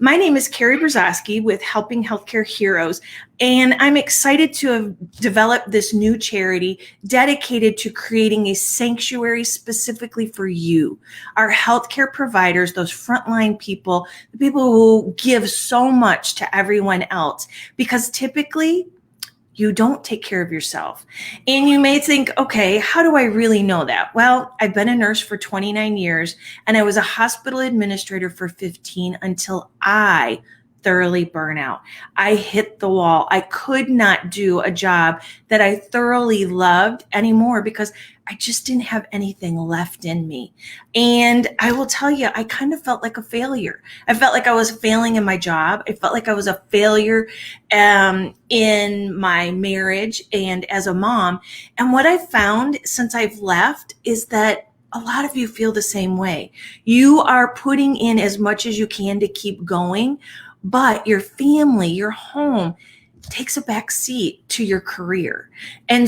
My name is Karrie Brazaski with Helping Healthcare Heroes, and I'm excited to have developed this new charity dedicated to creating a sanctuary specifically for you, our healthcare providers, those frontline people, the people who give so much to everyone else, because typically you don't take care of yourself. And you may think, okay, how do I really know that? Well, I've been a nurse for 29 years and I was a hospital administrator for 15 until I thoroughly burn out. I hit the wall. I could not do a job that I thoroughly loved anymore because I just didn't have anything left in me. And I will tell you, I kind of felt like a failure. I felt like I was failing in my job. I felt like I was a failure in my marriage and as a mom. And what I found since I've left is that a lot of you feel the same way. You are putting in as much as you can to keep going, but your family, your home takes a back seat to your career. And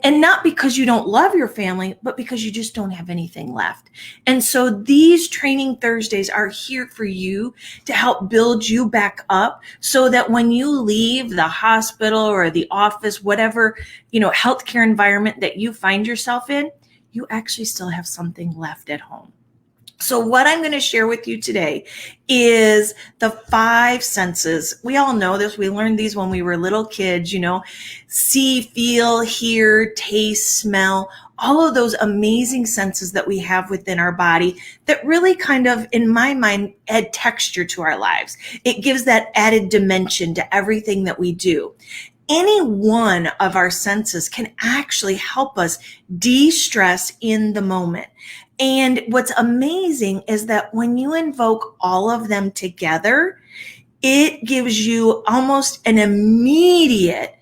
not because you don't love your family, but because you just don't have anything left. And so these training Thursdays are here for you to help build you back up so that when you leave the hospital or the office, whatever, healthcare environment that you find yourself in, you actually still have something left at home. So what I'm going to share with you today is the 5 senses. We all know this. We learned these when we were little kids, see, feel, hear, taste, smell, all of those amazing senses that we have within our body that really kind of, in my mind, add texture to our lives. It gives that added dimension to everything that we do. Any one of our senses can actually help us de-stress in the moment. And what's amazing is that when you invoke all of them together, it gives you almost an immediate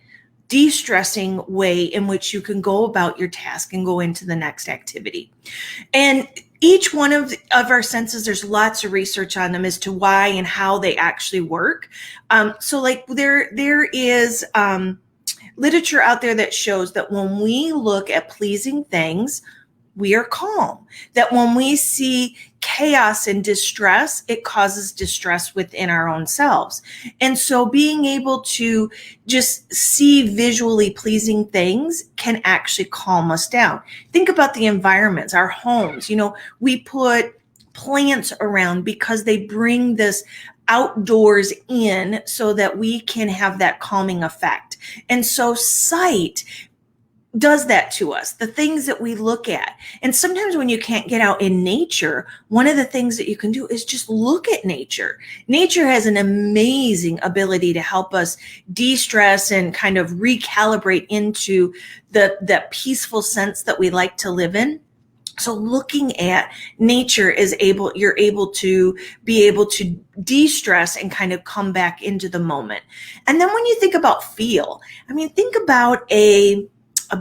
de-stressing way in which you can go about your task and go into the next activity. And each one of our senses, there's lots of research on them as to why and how they actually work. So there is literature out there that shows that when we look at pleasing things, we are calm. That when we see chaos and distress, it causes distress within our own selves. And so being able to just see visually pleasing things can actually calm us down. Think about the environments, our homes. We put plants around because they bring this outdoors in so that we can have that calming effect. And so sight does that to us, the things that we look at. And sometimes when you can't get out in nature, one of the things that you can do is just look at nature. Nature has an amazing ability to help us de-stress and kind of recalibrate into the peaceful sense that we like to live in. So looking at nature you're able to be able to de-stress and kind of come back into the moment. And then when you think about feel, think about a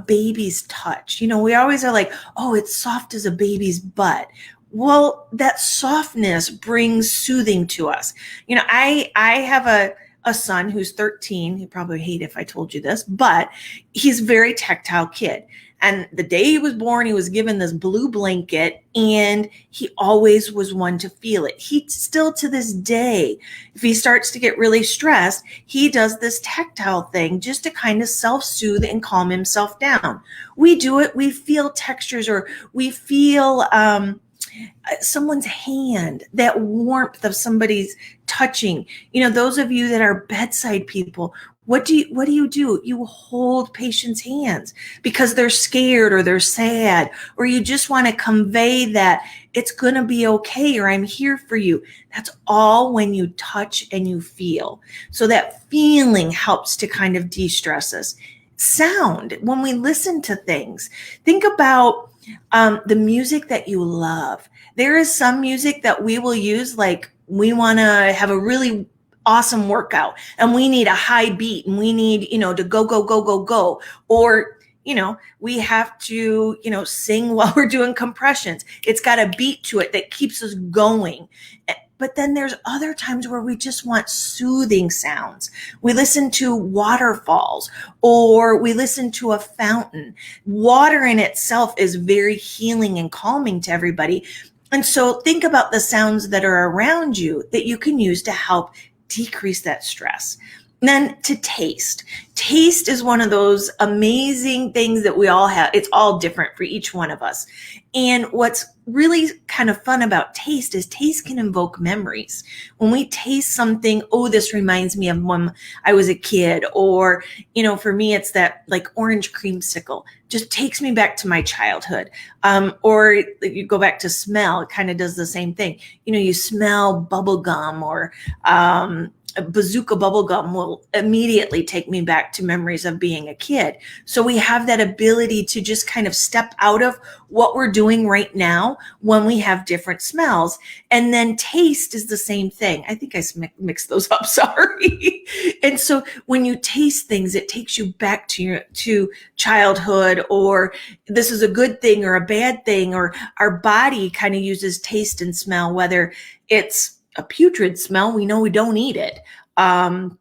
baby's touch. We always are like, oh, it's soft as a baby's butt. Well, that softness brings soothing to us. I have a son who's 13. He'd probably hate if I told you this, but he's a very tactile kid. And the day he was born, he was given this blue blanket and he always was one to feel it. He still to this day, if he starts to get really stressed, he does this tactile thing just to kind of self-soothe and calm himself down. We do it. We feel textures or we feel someone's hand, that warmth of somebody's touching. Those of you that are bedside people, what do you do? You hold patients' hands because they're scared or they're sad, or you just want to convey that it's going to be okay, or I'm here for you. That's all when you touch and you feel. So that feeling helps to kind of de-stress us. Sound, when we listen to things, think about the music that you love. There is some music that we will use, like we want to have a really awesome workout and we need a high beat and we need, to go, go, go, go, go. Or, we have to, sing while we're doing compressions. It's got a beat to it that keeps us going. But then there's other times where we just want soothing sounds. We listen to waterfalls or we listen to a fountain. Water in itself is very healing and calming to everybody. And so think about the sounds that are around you that you can use to help decrease that stress. And then to taste. Taste is one of those amazing things that we all have. It's all different for each one of us. And what's really kind of fun about taste is taste can invoke memories. When we taste something, oh, this reminds me of when I was a kid, or, for me, it's that like orange creamsicle, just takes me back to my childhood. Or you go back to smell, it kind of does the same thing. You smell bubble gum or, bazooka bubblegum will immediately take me back to memories of being a kid. So we have that ability to just kind of step out of what we're doing right now when we have different smells. And then taste is the same thing. I think I mixed those up, sorry. And so when you taste things, it takes you back to childhood, or this is a good thing or a bad thing, or our body kind of uses taste and smell, whether it's a putrid smell, we know we don't eat it. And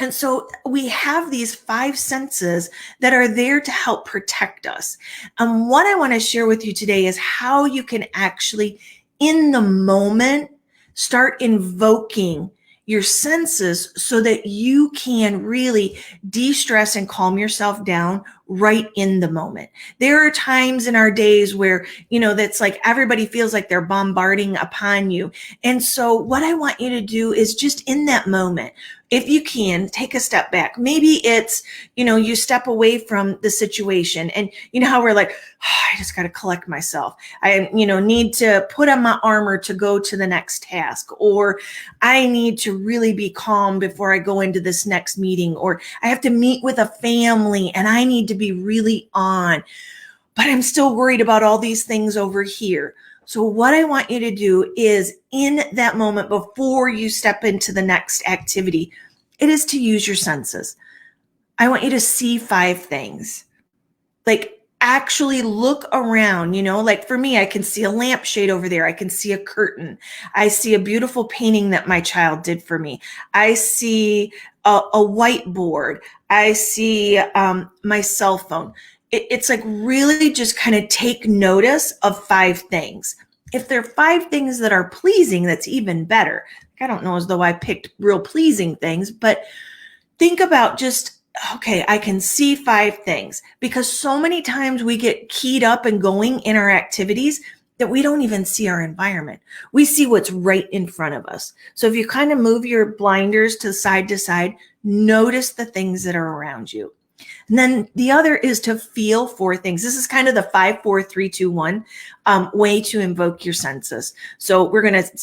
so we have these 5 senses that are there to help protect us. And what I want to share with you today is how you can actually, in the moment, start invoking your senses so that you can really de-stress and calm yourself down right in the moment. There are times in our days where, that's like everybody feels like they're bombarding upon you. And so what I want you to do is just in that moment, if you can, take a step back. Maybe it's, you step away from the situation, and how we're like, I just got to collect myself. I, need to put on my armor to go to the next task, or I need to really be calm before I go into this next meeting, or I have to meet with a family and I need to be really on, but I'm still worried about all these things over here. So what I want you to do is, in that moment before you step into the next activity, it is to use your senses. I want you to see 5 things. Like, actually look around, like for me, I can see a lampshade over there. I can see a curtain. I see a beautiful painting that my child did for me. I see a whiteboard. I see my cell phone. It's like really just kind of take notice of 5 things. If there are 5 things that are pleasing, that's even better. I don't know as though I picked real pleasing things, but think about just, okay, I can see 5 things, because so many times we get keyed up and going in our activities that we don't even see our environment. We see what's right in front of us. So if you kind of move your blinders to side, notice the things that are around you. And then the other is to feel 4 things. This is kind of the 5, 4, 3, 2, 1 way to invoke your senses. So we're going to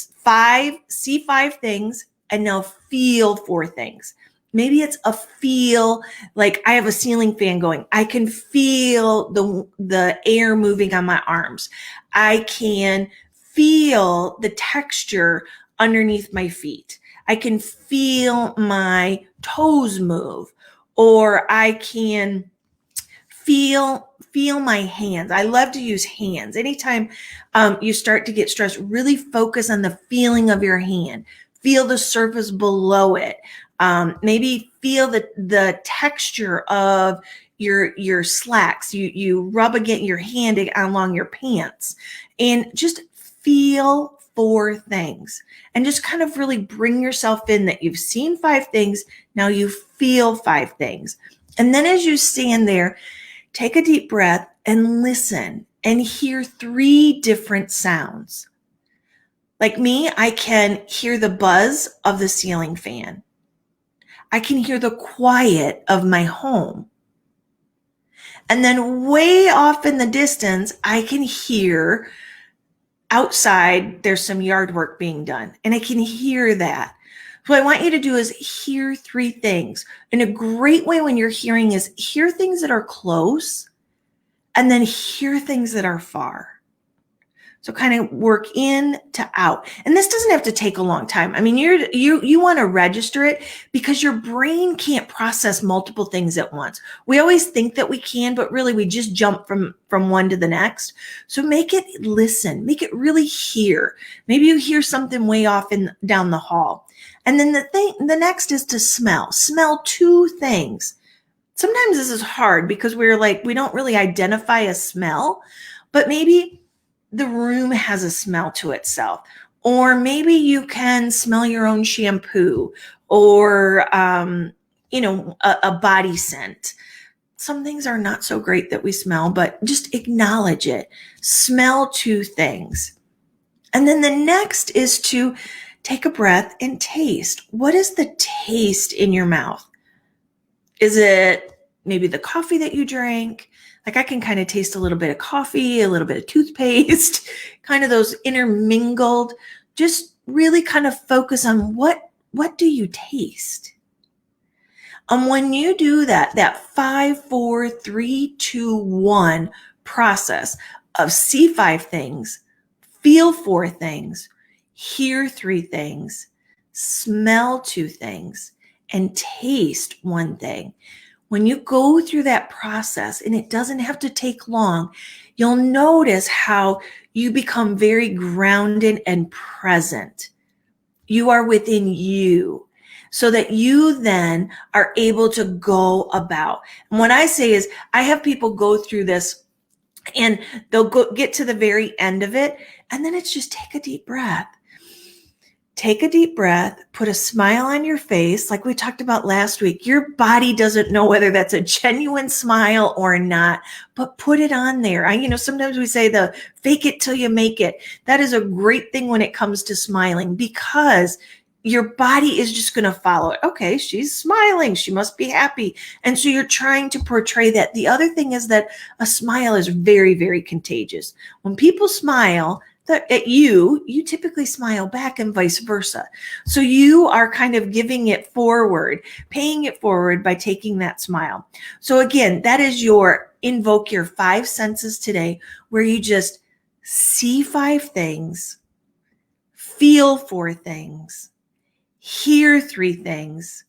see 5 things and now feel 4 things. Maybe it's a feel, like I have a ceiling fan going. I can feel the air moving on my arms. I can feel the texture underneath my feet. I can feel my toes move. Or I can feel my hands. I love to use hands. Anytime you start to get stressed, really focus on the feeling of your hand. Feel the surface below it. Maybe feel the texture of your slacks. You rub against your hand along your pants, and just feel 4 things, and just kind of really bring yourself in that you've seen 5 things. Now you feel 5 things. And then as you stand there, take a deep breath and listen and hear 3 different sounds. Like me, I can hear the buzz of the ceiling fan. I can hear the quiet of my home. And then way off in the distance, I can hear outside there's some yard work being done, and I can hear that. What I want you to do is hear 3 things. And a great way when you're hearing is hear things that are close and then hear things that are far. So kind of work in to out. And this doesn't have to take a long time. I mean, you want to register it because your brain can't process multiple things at once. We always think that we can, but really we just jump from one to the next. So make it listen, make it really hear. Maybe you hear something way off down the hall. And then the next is to smell. Smell 2 things. Sometimes this is hard because we don't really identify a smell, but maybe the room has a smell to itself. Or maybe you can smell your own shampoo or, a body scent. Some things are not so great that we smell, but just acknowledge it. Smell 2 things. And then the next is to take a breath and taste. What is the taste in your mouth? Is it maybe the coffee that you drank? Like I can kind of taste a little bit of coffee, a little bit of toothpaste, kind of those intermingled. Just really kind of focus on what do you taste? When you do that 5, 4, 3, 2, 1 process of see 5 things, feel 4 things, hear 3 things, smell 2 things, and taste 1 thing. When you go through that process, and it doesn't have to take long, you'll notice how you become very grounded and present. You are within you, so that you then are able to go about. And what I say is, I have people go through this and they'll get to the very end of it, and then it's just take a deep breath. Take a deep breath, put a smile on your face. Like we talked about last week, your body doesn't know whether that's a genuine smile or not, but put it on there. Sometimes we say the fake it till you make it. That is a great thing when it comes to smiling, because your body is just going to follow it. Okay, she's smiling. She must be happy. And so you're trying to portray that. The other thing is that a smile is very, very contagious. When people smile at you typically smile back, and vice versa. So you are kind of giving it forward, paying it forward by taking that smile. So again, that is invoke your 5 senses today, where you just see 5 things, feel 4 things, hear 3 things,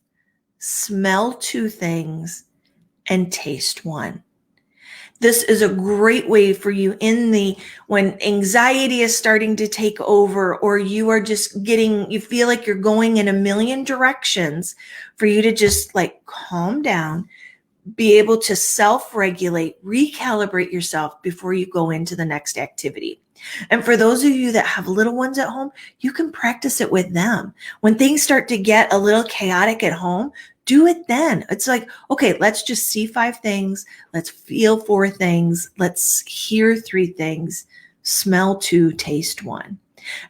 smell 2 things, and taste 1. This is a great way for you when anxiety is starting to take over, or you are just you feel like you're going in a million directions, for you to just like calm down, be able to self-regulate, recalibrate yourself before you go into the next activity. And for those of you that have little ones at home, you can practice it with them. When things start to get a little chaotic at home, do it then. It's like, okay, let's just see 5 things. Let's feel 4 things. Let's hear 3 things, smell 2, taste 1.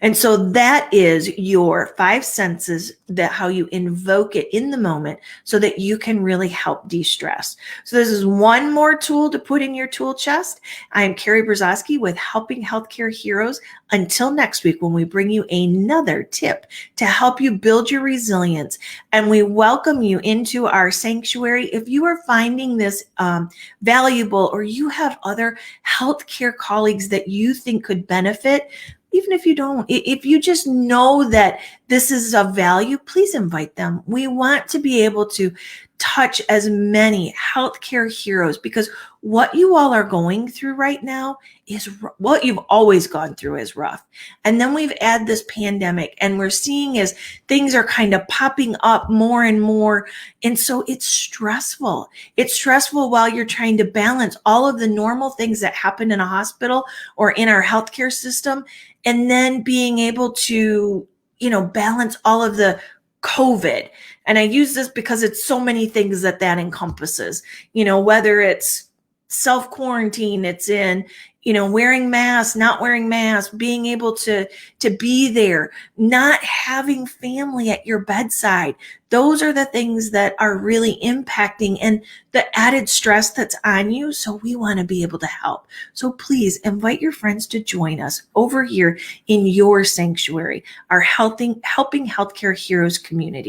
And so that is your 5 senses, that how you invoke it in the moment so that you can really help de-stress. So this is one more tool to put in your tool chest. I am Karrie Brazaski with Helping Healthcare Heroes. Until next week, when we bring you another tip to help you build your resilience, and we welcome you into our sanctuary. If you are finding this valuable, or you have other healthcare colleagues that you think could benefit, even if you don't, if you just know that this is of value, please invite them. We want to be able to touch as many healthcare heroes, because what you all are going through right now is what you've always gone through is rough. And then we've had this pandemic, and we're seeing as things are kind of popping up more and more. And so it's stressful. It's stressful while you're trying to balance all of the normal things that happen in a hospital or in our healthcare system, and then being able to, balance all of the COVID. And I use this because it's so many things that encompasses, whether it's self-quarantine, it's in, wearing masks, not wearing masks, being able to be there, not having family at your bedside. Those are the things that are really impacting, and the added stress that's on you. So we want to be able to help. So please invite your friends to join us over here in your sanctuary, our Helping Healthcare Heroes community.